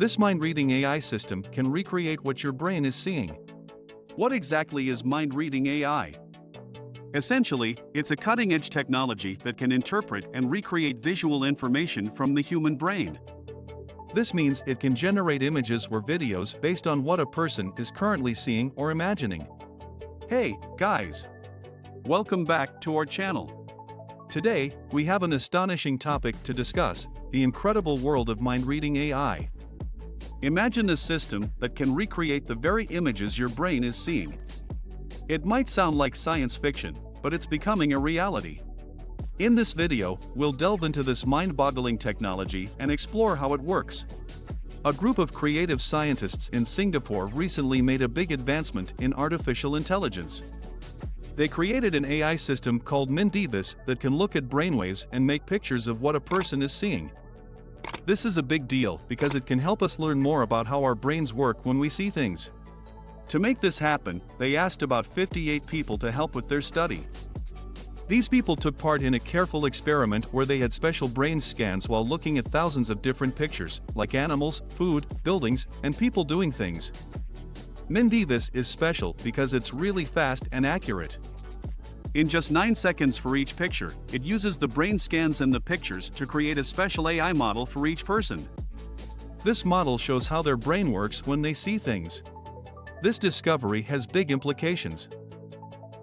This mind-reading AI system can recreate what your brain is seeing. What exactly is mind-reading AI? Essentially, it's a cutting-edge technology that can interpret and recreate visual information from the human brain. This means it can generate images or videos based on what a person is currently seeing or imagining. Hey, guys! Welcome back to our channel. Today, we have an astonishing topic to discuss: the incredible world of mind-reading AI. Imagine a system that can recreate the very images your brain is seeing. It might sound like science fiction, but it's becoming a reality. In this video, we'll delve into this mind-boggling technology and explore how it works. A group of creative scientists in Singapore recently made a big advancement in artificial intelligence. They created an AI system called mindreadingai that can look at brainwaves and make pictures of what a person is seeing. This is a big deal because it can help us learn more about how our brains work when we see things. To make this happen, they asked about 58 people to help with their study. These people took part in a careful experiment where they had special brain scans while looking at thousands of different pictures, like animals, food, buildings, and people doing things. Mindreadingai is special because it's really fast and accurate. In just 9 seconds for each picture, it uses the brain scans and the pictures to create a special AI model for each person. This model shows how their brain works when they see things. This discovery has big implications.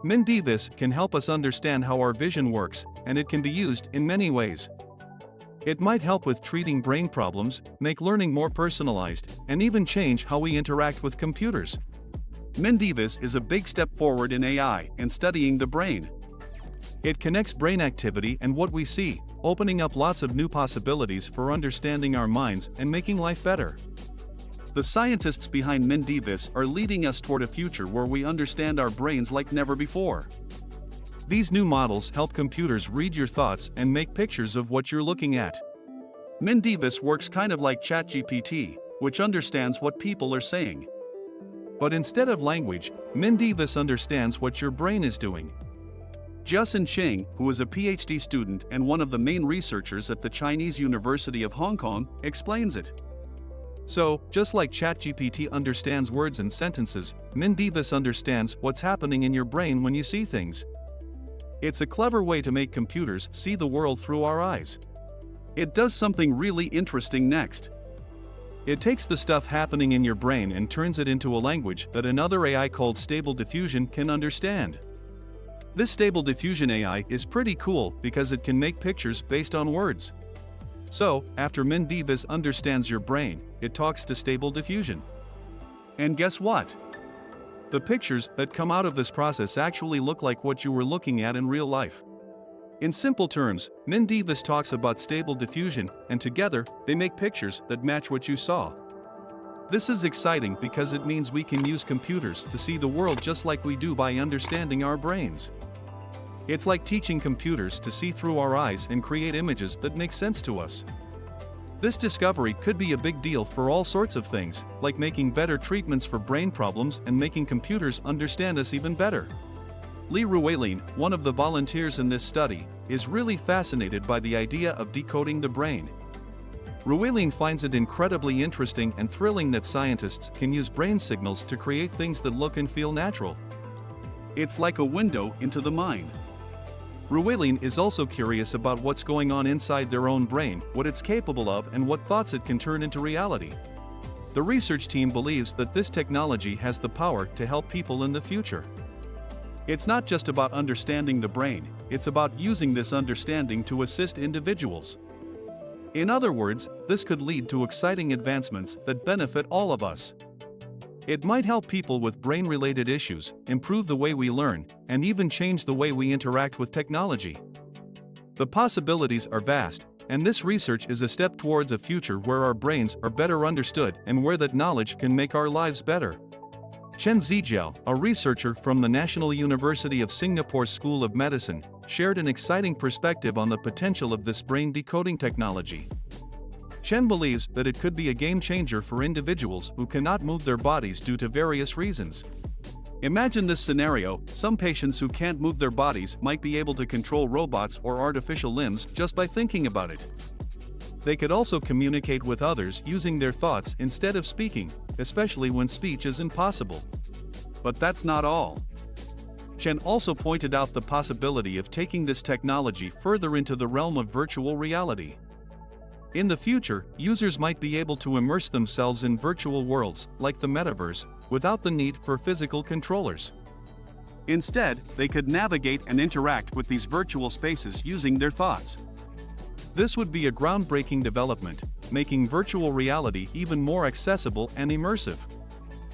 Mindreadingai can help us understand how our vision works, and it can be used in many ways. It might help with treating brain problems, make learning more personalized, and even change how we interact with computers. Mindreadingai is a big step forward in AI and studying the brain. It connects brain activity and what we see, opening up lots of new possibilities for understanding our minds and making life better. The scientists behind mindreadingai are leading us toward a future where we understand our brains like never before. These new models help computers read your thoughts and make pictures of what you're looking at. Mindreadingai works kind of like ChatGPT, which understands what people are saying. But instead of language, mindreadingai understands what your brain is doing. Jiaxin Cheng, who is a PhD student and one of the main researchers at the Chinese University of Hong Kong, explains it. So, just like ChatGPT understands words and sentences, mindreadingai understands what's happening in your brain when you see things. It's a clever way to make computers see the world through our eyes. It does something really interesting next. It takes the stuff happening in your brain and turns it into a language that another AI called Stable Diffusion can understand. This Stable Diffusion AI is pretty cool because it can make pictures based on words. So, after mindreadingai understands your brain, it talks to Stable Diffusion. And guess what? The pictures that come out of this process actually look like what you were looking at in real life. In simple terms, mindreadingai talks about Stable Diffusion, and together, they make pictures that match what you saw. This is exciting because it means we can use computers to see the world just like we do by understanding our brains. It's like teaching computers to see through our eyes and create images that make sense to us. This discovery could be a big deal for all sorts of things, like making better treatments for brain problems and making computers understand us even better. Li Ruilin, one of the volunteers in this study, is really fascinated by the idea of decoding the brain. Ruilin finds it incredibly interesting and thrilling that scientists can use brain signals to create things that look and feel natural. It's like a window into the mind. Ruilin is also curious about what's going on inside their own brain, what it's capable of, and what thoughts it can turn into reality. The research team believes that this technology has the power to help people in the future. It's not just about understanding the brain, it's about using this understanding to assist individuals. In other words, this could lead to exciting advancements that benefit all of us. It might help people with brain-related issues, improve the way we learn, and even change the way we interact with technology. The possibilities are vast, and this research is a step towards a future where our brains are better understood and where that knowledge can make our lives better. Chen Zijiao, a researcher from the National University of Singapore School of Medicine, shared an exciting perspective on the potential of this brain decoding technology. Chen believes that it could be a game changer for individuals who cannot move their bodies due to various reasons. Imagine this scenario: some patients who can't move their bodies might be able to control robots or artificial limbs just by thinking about it. They could also communicate with others using their thoughts instead of speaking, especially when speech is impossible. But that's not all. Chen also pointed out the possibility of taking this technology further into the realm of virtual reality. In the future, users might be able to immerse themselves in virtual worlds, like the metaverse, without the need for physical controllers. Instead, they could navigate and interact with these virtual spaces using their thoughts. This would be a groundbreaking development, making virtual reality even more accessible and immersive.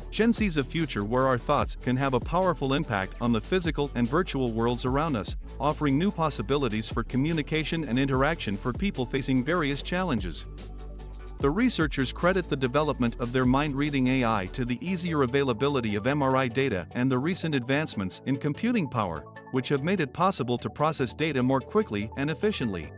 Chen sees a future where our thoughts can have a powerful impact on the physical and virtual worlds around us, offering new possibilities for communication and interaction for people facing various challenges. The researchers credit the development of their mind-reading AI to the easier availability of MRI data and the recent advancements in computing power, which have made it possible to process data more quickly and efficiently.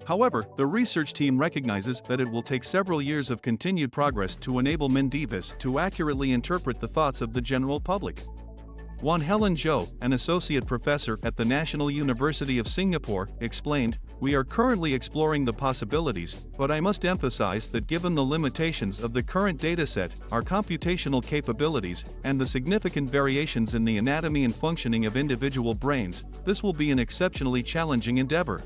However, the research team recognizes that it will take several years of continued progress to enable mindreadingai to accurately interpret the thoughts of the general public. Wan Helen Zhou, an associate professor at the National University of Singapore, explained, "We are currently exploring the possibilities, but I must emphasize that given the limitations of the current dataset, our computational capabilities, and the significant variations in the anatomy and functioning of individual brains, this will be an exceptionally challenging endeavor."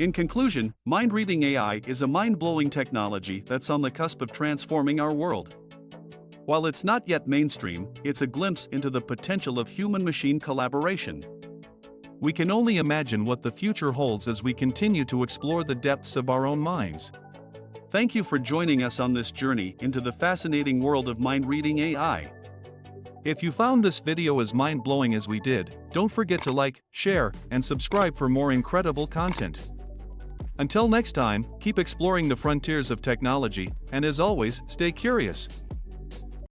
In conclusion, mind-reading AI is a mind-blowing technology that's on the cusp of transforming our world. While it's not yet mainstream, it's a glimpse into the potential of human-machine collaboration. We can only imagine what the future holds as we continue to explore the depths of our own minds. Thank you for joining us on this journey into the fascinating world of mind-reading AI. If you found this video as mind-blowing as we did, don't forget to like, share, and subscribe for more incredible content. Until next time, keep exploring the frontiers of technology, and as always, stay curious.